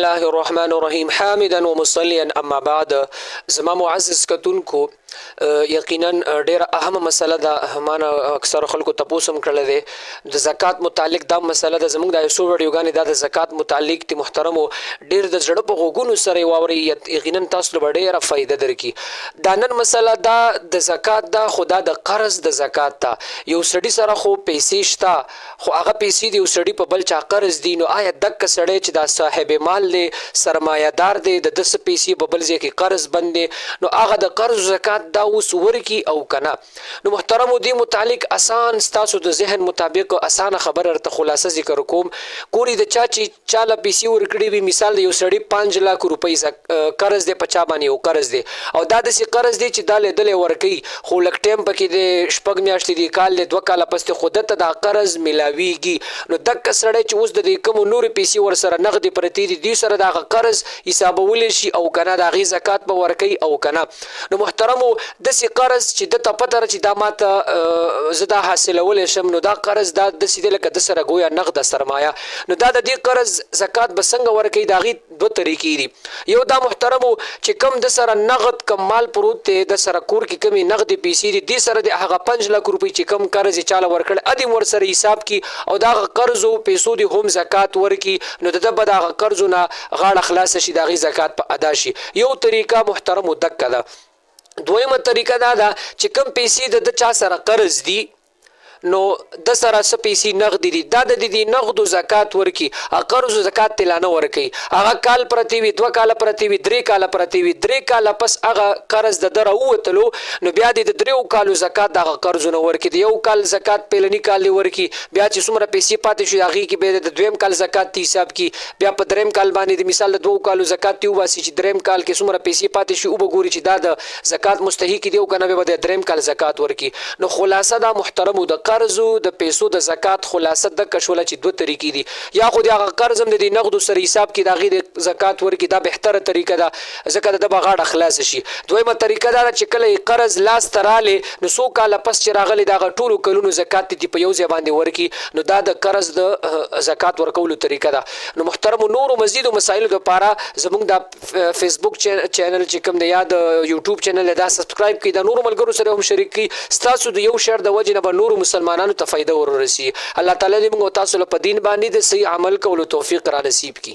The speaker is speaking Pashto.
الله الرحمن الرحیم حامدا ومصلیا اما بعد. زما معزز کتونکو یقینا ډیره اهمه مسله ده، مانه اکثر خلکو تاسو هم کړل دي د زکات متعلق. دا مسله ده زموږ د یو ویډیوګانې د زکات متعلق تی محترمو ډیر د زړه په غوګونو سره واوري، یقینا تاسو له ډیره فائدہ درکې. دا نن مسله ده د زکات ده، خدا د قرض د زکات ته. یو سړی سره خو پیسې شته، خو هغه پیسې دی یو سړی په بل چا قرض دي، نو آیا دک سړی چې دا صاحب مال دی، سرمایه دار دی، د دس پیسې په بل ځای کې قرض بند دی، نو هغه د قرض زکات دا اوس ورکی او کنه. نو محترمو دی متعلق آسان ستاسو د ذهن مطابق اسانه خبر ارته خلاصه ذکر کوم. ګوري د چا چې چاله پیسې ورکړي وي، مثال یو سړی 5 لک روپۍ قرض دی پچا باندې او قرض دی، او دا د سي قرض دی چې دالې دلې ورکی، خو لک ټیم پکې د شپږ میاشتې دی، کال د 2 کال پس خودته دا قرض ملاویږي. نو دک سړی چې اوس د کوم نور پیسې ور سره نغدي پرتی دي سره دا قرض حسابول شي او کنه دا غي زکات به ورکی او کنه. نو محترمو د سي قرض چې د تپتر چې دا ماته زدا حاصلول شم، نو دا قرض دا د سي لکه د سره گویا نقد سرمایه، نو دا د دې قرض زکات بسنګ ورکی. دا غي دوه طریقې دي. یو دا محترمو چې کم د سره نقد کم مال پروت ته د سره کور کې کمی نقدي پیسې دي، د سره د هغه 5 لک روپۍ چې کم قرض چاله ورکړ ادي ور سره حساب کی او دا قرض او پیسو دی هم زکات ورکی، نو د به دا قرضونه غاړه خلاص شي، دا غي زکات په ادا شي. یو طریقه محترمو دک ده. دویمه طریقه دا ده چې کم پیسې د چا سره قرض دي، نو د سره څه پیسې نغدي دي، دا د دې نغدو زکات ورکی، قرض زکات تلانه ورکی. هغه کال پرتی وي، 2 کال پرتی وي، 3 کال پرتی وي، 3 کال پس هغه قرض د دره وتلو، نو بیا د 3 کالو زکات دغه قرضونه ورکی. د یو کال زکات پلنی کال ورکی، بیا چې څومره پیسې پاتې شي هغه کې به د دویم کال زکات تی حساب کی، بیا په دریم کال باندې د مثال د 2 کالو زکات تی واسي چې دریم کال کې څومره پیسې پاتې شي او وګوري چې دا د زکات مستحق دی او کنه به د دریم کال زکات ورکی. نو خلاصه دا محترمو د قرض د پیسو د زکات خلاصه د کښوله چې دوه طریقې دي، یا خو د قرض هم د نقدو سره حساب کې د غیر زکات ورکی، دا بهتره طریقه ده ځکه د بغاړه خلاص شي. دویمه طریقه دا چې کله قرض لاس تراله نو 100 کال پس چې راغلی دا ټولو کلونو زکات دي په یو ځای باندې ورکی، نو دا د قرض د زکات ورکولو طریقه ده. نو محترم نور مزید مسایل لپاره زموږ د فیسبوک چینل چې کوم د یاد یوټیوب چینل دا سبسکرایب کړئ، د نور ملګرو سره هم شریک کړئ، تاسو د یو شیر د وجه نه به نور مسلمانانو ته فائدہ ورسي. الله تعالی دې موږ تاسو له په دین باندې د صحیح عمل کولو توفیق را نصیب کړي.